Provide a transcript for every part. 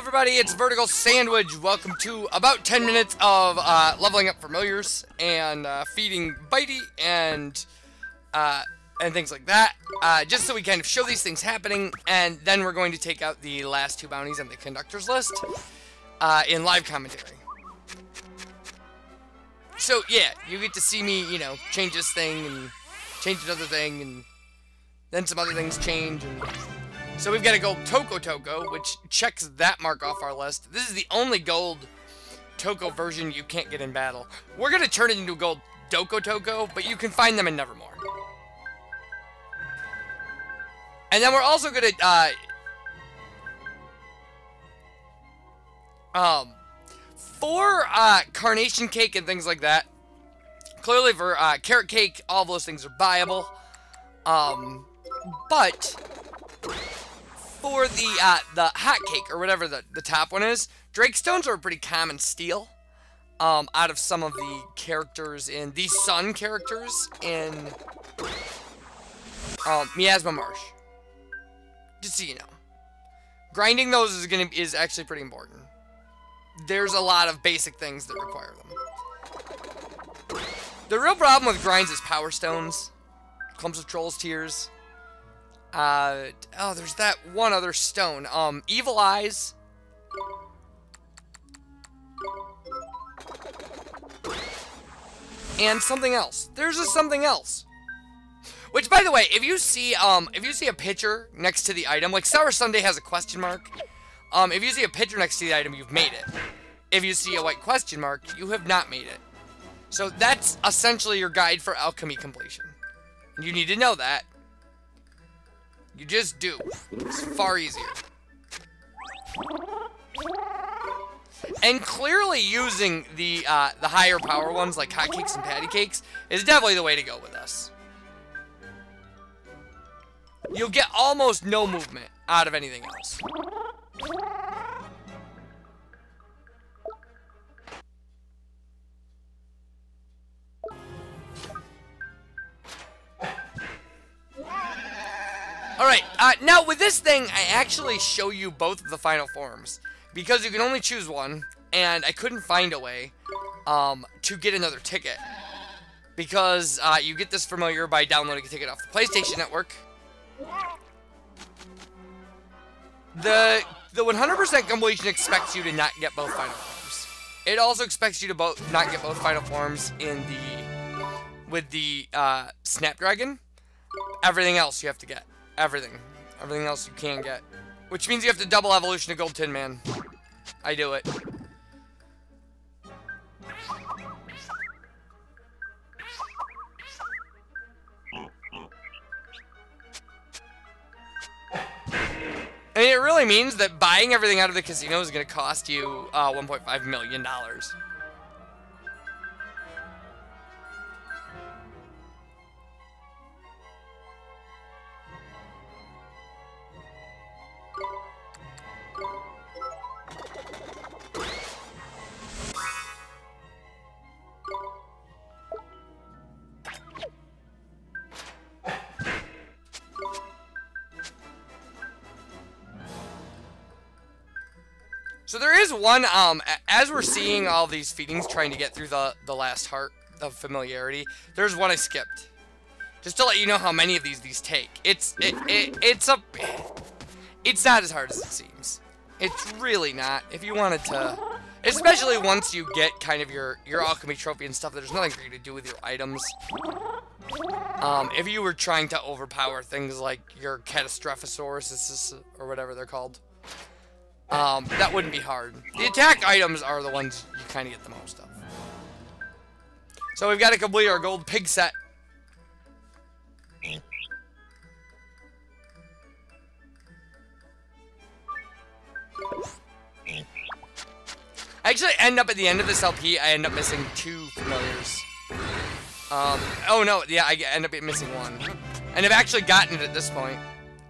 everybody, it's VerticalSandwich. Welcome to about 10 minutes of leveling up familiars and feeding Bitey and things like that. Just so we kind of show these things happening, and then we're going to take out the last two bounties on the conductor's list in live commentary. So yeah, you get to see me, you know, change this thing and change another thing, and then some other things change. And so we've got a gold Toko, which checks that mark off our list. This is the only gold Toko version you can't get in battle. We're going to turn it into a gold Toko, but you can find them in Nevermore. And then we're also going to... for Carnation Cake and things like that, clearly for Carrot Cake, all those things are buyable. But... for the hot cake, or whatever the top one is, Drake Stones are a pretty common steal out of some of the characters in the Sun characters in Miasma Marsh. Just so you know, grinding those is actually pretty important. There's a lot of basic things that require them. The real problem with grinds is Power Stones, Clumps of Trolls Tears. Oh, there's that one other stone. Evil Eyes. And something else. There's something else. Which, by the way, if you see a picture next to the item, like Sour Sunday has a question mark. If you see a picture next to the item, you've made it. If you see a white question mark, you have not made it. So that's essentially your guide for alchemy completion. You need to know that. You just do. It's far easier. And clearly using the higher power ones like hotcakes and patty cakes is definitely the way to go with this. You'll get almost no movement out of anything else. Alright, now with this thing, I actually show you both of the final forms, because you can only choose one, and I couldn't find a way to get another ticket, because you get this familiar by downloading a ticket off the PlayStation Network. The 100% completion expects you to not get both final forms. It also expects you to not get both final forms with the Snapdragon. Everything else you have to get. Everything else you can get. Which means you have to double evolution to Gold Tin Man. I do it. And it really means that buying everything out of the casino is going to cost you $1.5 million. So there is one, as we're seeing all these feedings trying to get through the last heart of familiarity, there's one I skipped. Just to let you know how many of these take. It's not as hard as it seems. It's really not. If you wanted to, especially once you get kind of your alchemy trophy and stuff, there's nothing for you to do with your items. If you were trying to overpower things like your Catastrophosaurus or whatever they're called. That wouldn't be hard. The attack items are the ones you kind of get the most of. So we've got to complete our gold pig set. I actually end up at the end of this LP, I end up missing 2 familiars. Oh no, yeah, I end up missing 1. And I've actually gotten it at this point.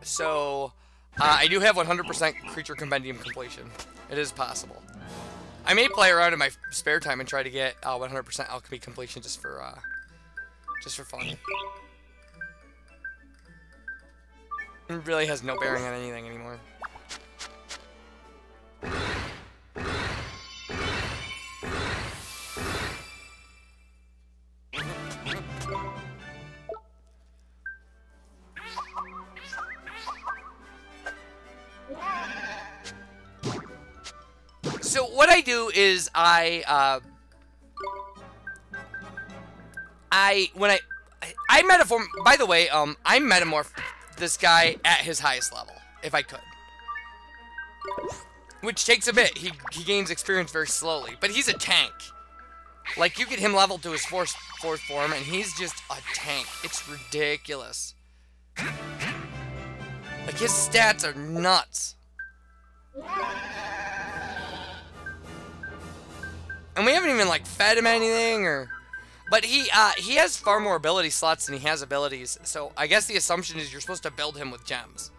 So... I do have 100% creature compendium completion. It is possible. I may play around in my spare time and try to get 100% alchemy completion just for fun. It really has no bearing on anything anymore. so what I do is I metamorph. By the way, I metamorph this guy at his highest level if I could, which takes a bit. He gains experience very slowly, but he's a tank. Like, you get him leveled to his fourth form, and he's just a tank. It's ridiculous. Like, his stats are nuts. And we haven't even, like, fed him anything, or... But he has far more ability slots than he has abilities, so I guess the assumption is you're supposed to build him with gems.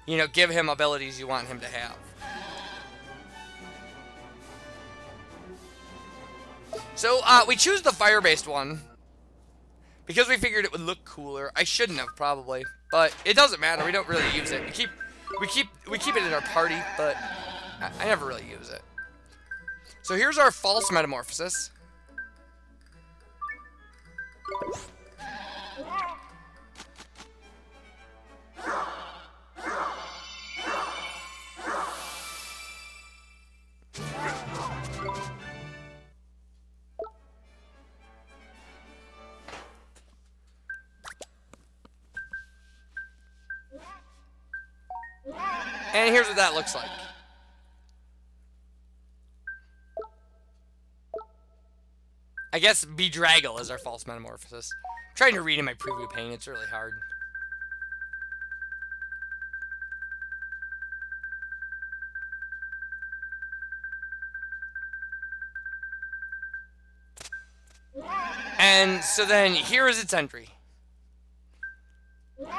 You know, give him abilities you want him to have. So, we choose the fire-based one because we figured it would look cooler. I shouldn't have, probably, but it doesn't matter. We don't really use it. We keep it in our party, but I never really use it. So here's our false metamorphosis. And here's what that looks like. I guess Bedraggle is our false metamorphosis. I'm trying to read in my preview pane, it's really hard. And so then here is its entry. Well,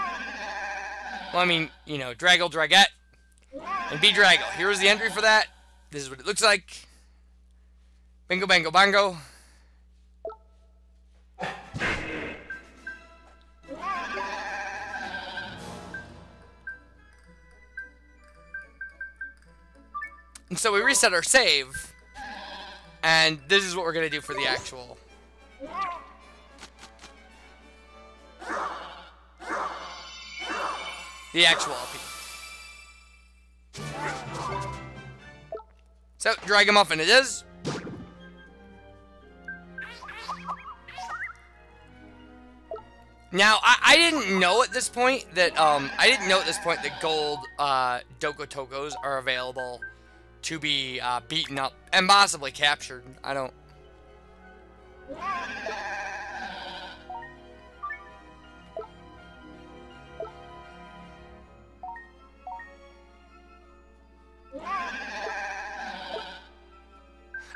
I mean, you know, Draggle, Dragette, and Bedraggle. Here is the entry for that. This is what it looks like. Bingo, bango, bongo. And so we reset our save, and this is what we're going to do for the actual. The actual LP. So, Dragamuffin it is. Now, I didn't know at this point that, gold, Dokotokos are available to be, beaten up and possibly captured. I don't...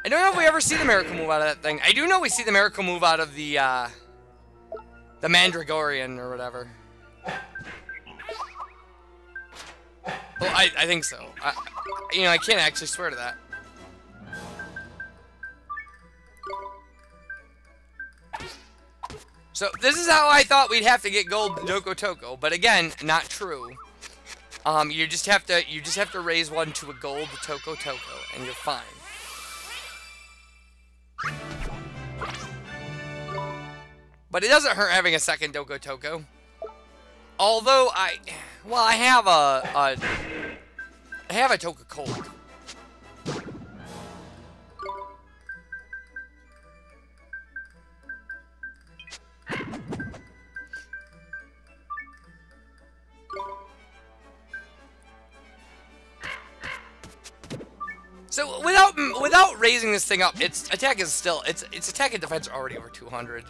I don't know if we ever see the miracle move out of that thing. I do know we see the miracle move out of the Mandragorian or whatever. Well, I think so. You know, I can't actually swear to that. So, this is how I thought we'd have to get gold Dokotoko, but again, not true. You just have to raise one to a gold Toko, and you're fine. But it doesn't hurt having a second Dokotoko. Although I have a Toka Cold. So without raising this thing up, its attack is still its attack and defense are already over 200.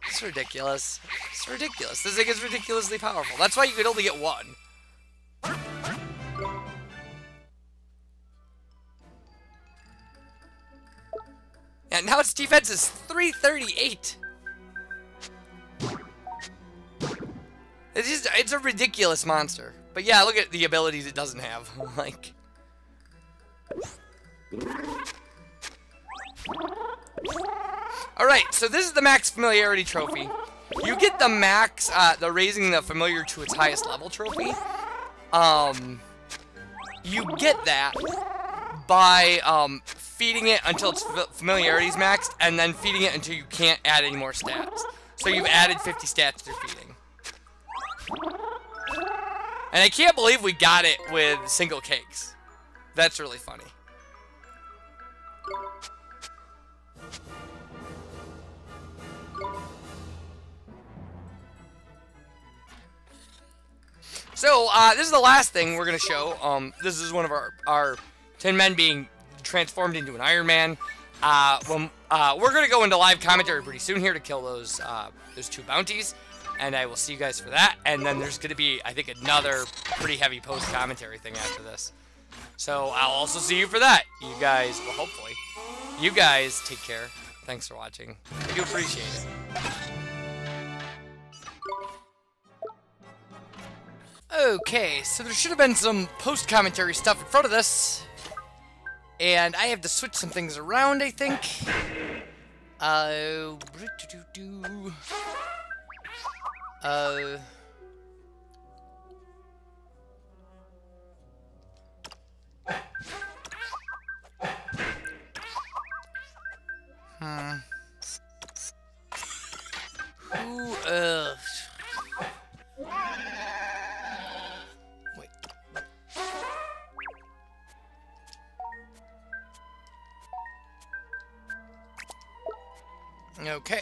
It's ridiculous. It's ridiculous. This thing is ridiculously powerful. That's why you could only get one. And now its defense is 338. It's a ridiculous monster. But yeah, look at the abilities it doesn't have. Like. Alright, so this is the max familiarity trophy. You get the max, the raising the familiar to its highest level trophy. You get that by, feeding it until its familiarity is maxed, and then feeding it until you can't add any more stats. So you've added 50 stats through feeding. And I can't believe we got it with single cakes. That's really funny. So, this is the last thing we're going to show. This is one of our 10 men being transformed into an Iron Man. We're going to go into live commentary pretty soon here to kill those 2 bounties. And I will see you guys for that. And then there's going to be, I think, another pretty heavy post-commentary thing after this. So, I'll also see you for that. You guys, well, hopefully. You guys take care. Thanks for watching. I do appreciate it. Okay, so there should have been some post-commentary stuff in front of this. And I have to switch some things around, I think. Wait. Okay.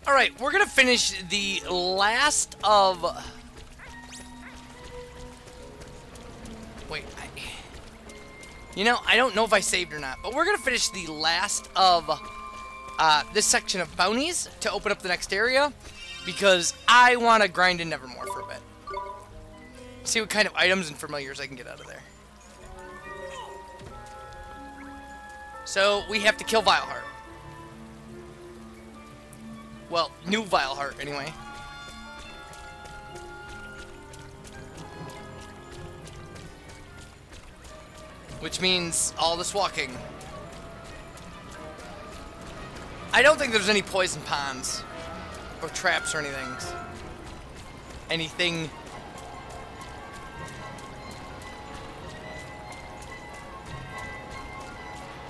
Alright, we're gonna finish the last of... Wait, I don't know if I saved or not, but we're gonna finish the last of this section of bounties to open up the next area, because I want to grind in Nevermore for a bit. See what kind of items and familiars I can get out of there. So, we have to kill Vileheart. Well, new Vileheart, anyway. Which means all this walking. I don't think there's any poison ponds. Or traps or anything.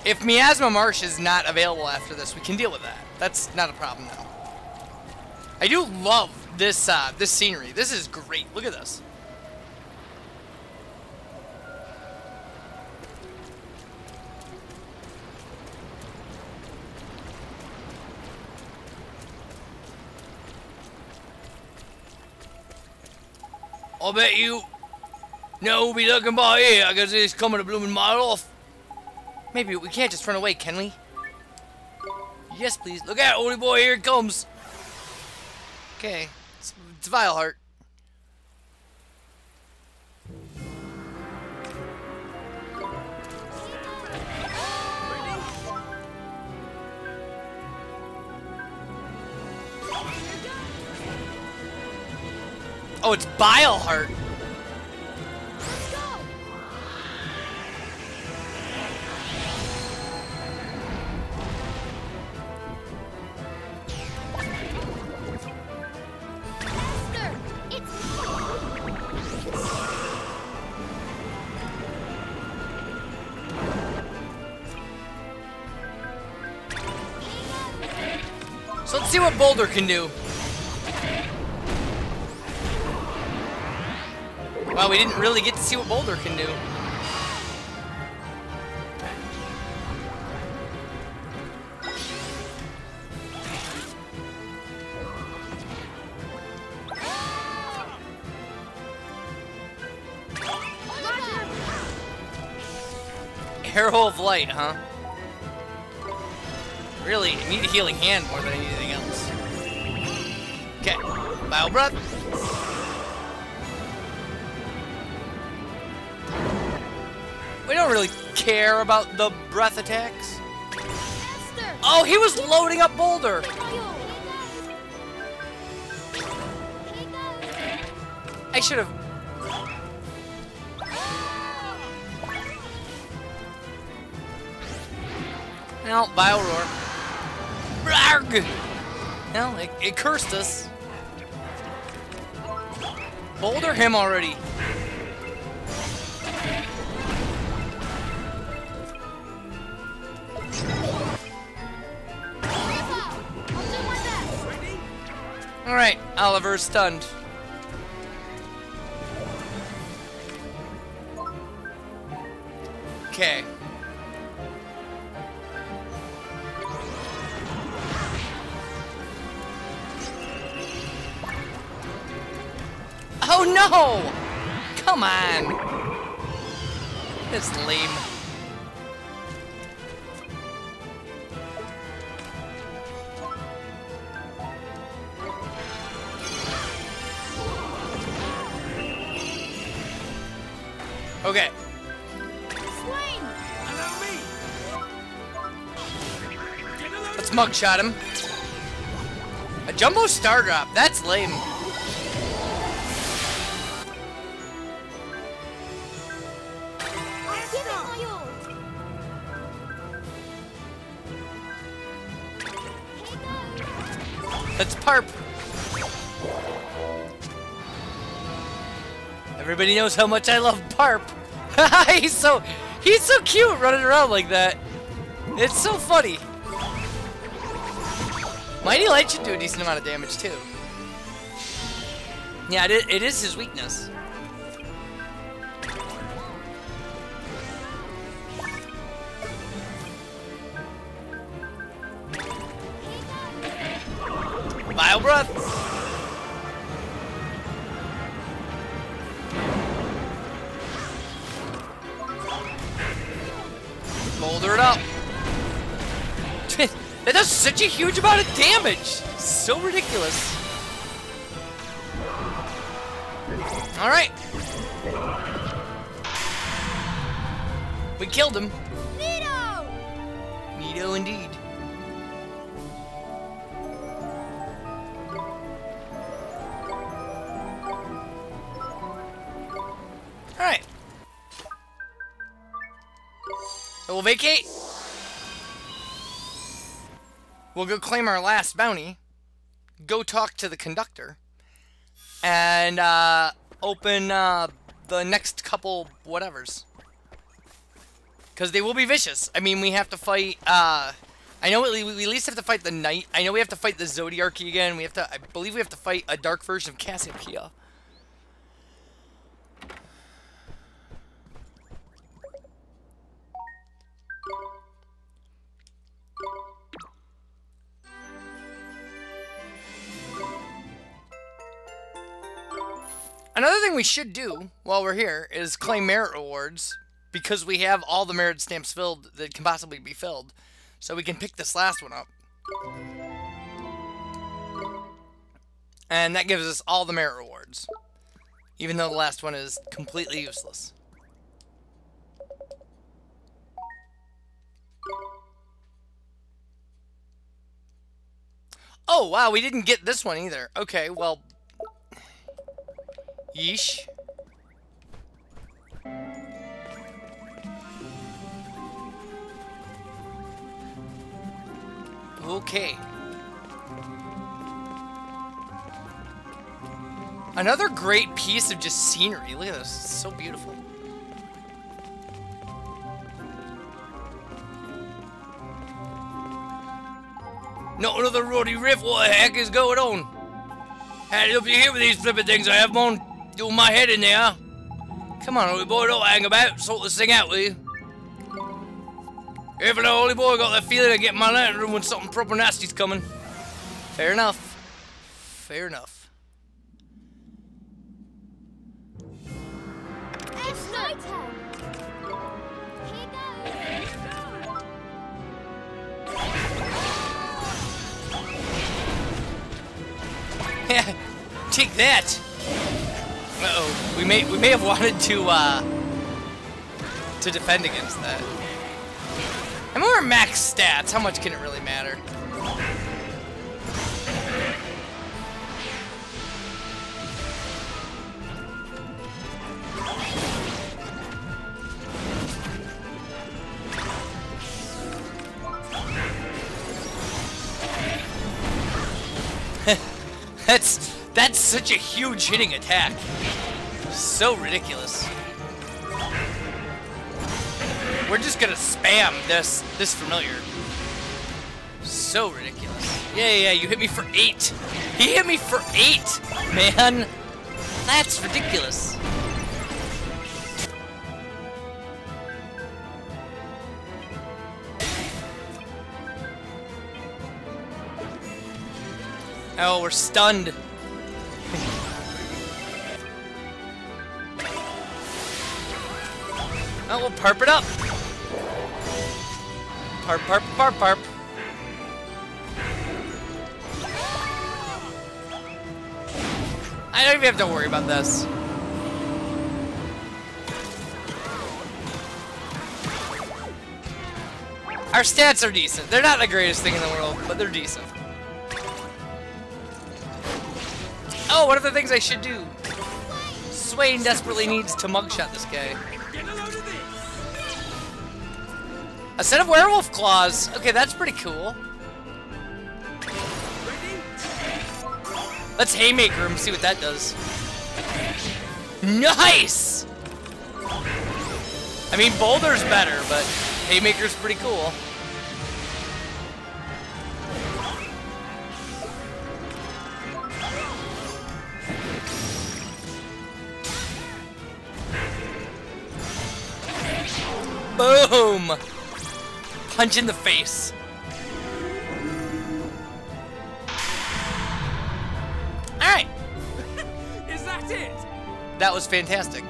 If Miasma Marsh is not available after this, we can deal with that. That's not a problem, though. I do love this this scenery. This is great. Look at this. I'll bet you no be looking by here. I guess he's coming to blooming mile off. Maybe we can't just run away, can we? Yes, please. Look out, oldie boy. Here it comes. Okay, it's Vileheart. Oh, it's Bileheart. So let's see what Boulder can do. Well, we didn't really get to see what Boulder can do. Arrow of Light, huh? Really, I need a healing hand more than anything else. Okay, Bile Breath. We don't really care about the breath attacks. Oh, he was loading up Boulder. I should have. No, Vile Roar. No, it cursed us. Boulder him already. Alright, Oliver's stunned. no! Come on. That's lame. Okay. Let's mugshot him. A jumbo star drop. That's lame. Let's parp. Everybody knows how much I love parp. he's so cute running around like that. It's so funny. Mighty Light should do a decent amount of damage too. Yeah, it is his weakness. Vile Breath! Boulder it up! That does such a huge amount of damage! So ridiculous. Alright. We killed him. Neato! Neato indeed. Alright. So we'll vacate. We'll go claim our last bounty. Go talk to the conductor. And open the next couple whatevers. Because they will be vicious. I mean, we have to fight... I know we at least have to fight the Knight. I know we have to fight the Zodiarchy again. We have to... I believe we have to fight a dark version of Cassiopeia. Another thing we should do while we're here is claim merit rewards, because we have all the merit stamps filled that can possibly be filled. So we can pick this last one up. And that gives us all the merit rewards, even though the last one is completely useless. Oh, wow, we didn't get this one either. Okay, well... Yeesh. Okay. Another great piece of just scenery. Look at this. It's so beautiful. Not another roady riff. What the heck is going on? Had it up here with these flipping things I have them on. Doing my head in there. Come on, old boy, don't hang about. Sort this thing out, will you? Even though old boy got that feeling of getting my lantern when something proper nasty's coming. Fair enough. Fair enough. It's night time. Yeah, take that. Uh-oh, we may have wanted to defend against that. I mean, we're max stats. How much can it really matter? That's such a huge hitting attack. So ridiculous. We're just gonna spam this familiar. So ridiculous. Yeah, you hit me for 8. He hit me for 8, man. That's ridiculous. Oh, we're stunned. Oh, we'll perp it up. Perp, perp, perp, perp. I don't even have to worry about this. Our stats are decent. They're not the greatest thing in the world, but they're decent. Oh, one of the things I should do. Swain desperately needs to mugshot this guy. A set of werewolf claws. Okay, that's pretty cool. Let's haymaker him, see what that does. Nice! I mean, boulder's better, but haymaker's pretty cool. Boom! Punch in the face. Alright. Is that it? That was fantastic.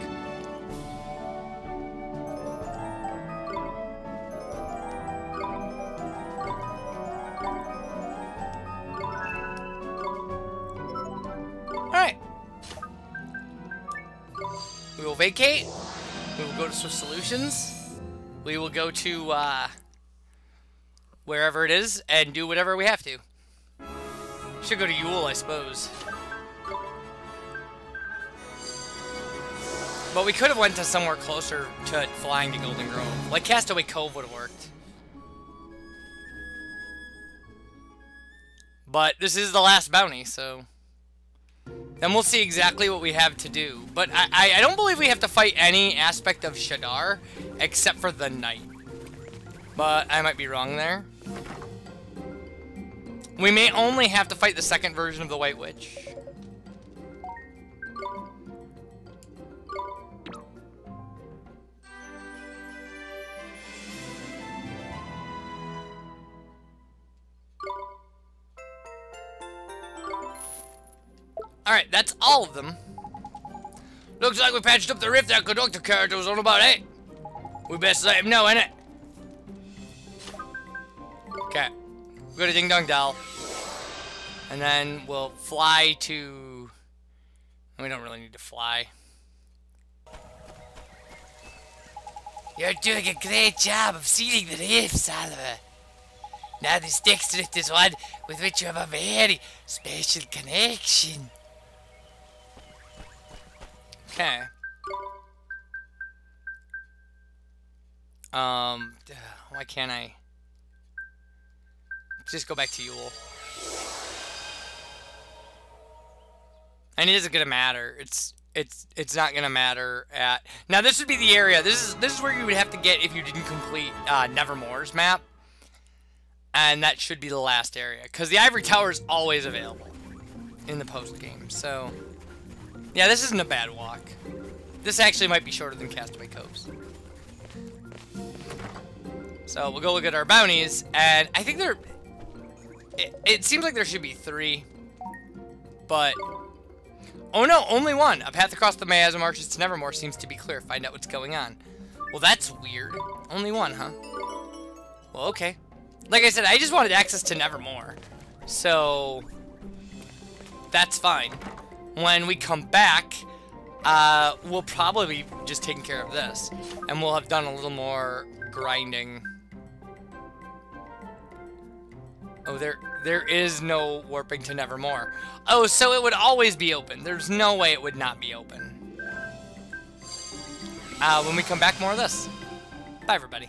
Alright. We will vacate. We will go to Swift Solutions. We will go to wherever it is and do whatever we have to. Should go to Yule, I suppose. But we could have went to somewhere closer to flying to Golden Grove. Like Castaway Cove would have worked. But this is the last bounty, so... Then we'll see exactly what we have to do. But I don't believe we have to fight any aspect of Shadar, except for the Knight. But I might be wrong there. We may only have to fight the second version of the White Witch. Alright, that's all of them. Looks like we patched up the rift that conductor character was on about 8. We best let him know, innit? Okay. We'll go to Ding Dong Dell. And then we'll fly to... We don't really need to fly. You're doing a great job of sealing the rifts, Oliver. Now this next rift is one with which you have a very special connection. Okay. Why can't I just go back to Yule? And it isn't gonna matter. It's not gonna matter at now. This would be the area. This is where you would have to get if you didn't complete Nevermore's map, and that should be the last area because the Ivory Tower is always available in the post game. So. Yeah, this isn't a bad walk. This actually might be shorter than Castaway Coves. So we'll go look at our bounties, and I think there... It seems like there should be 3. But... Oh no, only 1! A path across the miasm arches to Nevermore seems to be clear. Find out what's going on. Well, that's weird. Only 1, huh? Well, okay. Like I said, I just wanted access to Nevermore. So... That's fine. When we come back, we'll probably be just taking care of this. And we'll have done a little more grinding. Oh, there is no warping to Nevermore. Oh, so it would always be open. There's no way it would not be open. When we come back, more of this. Bye, everybody.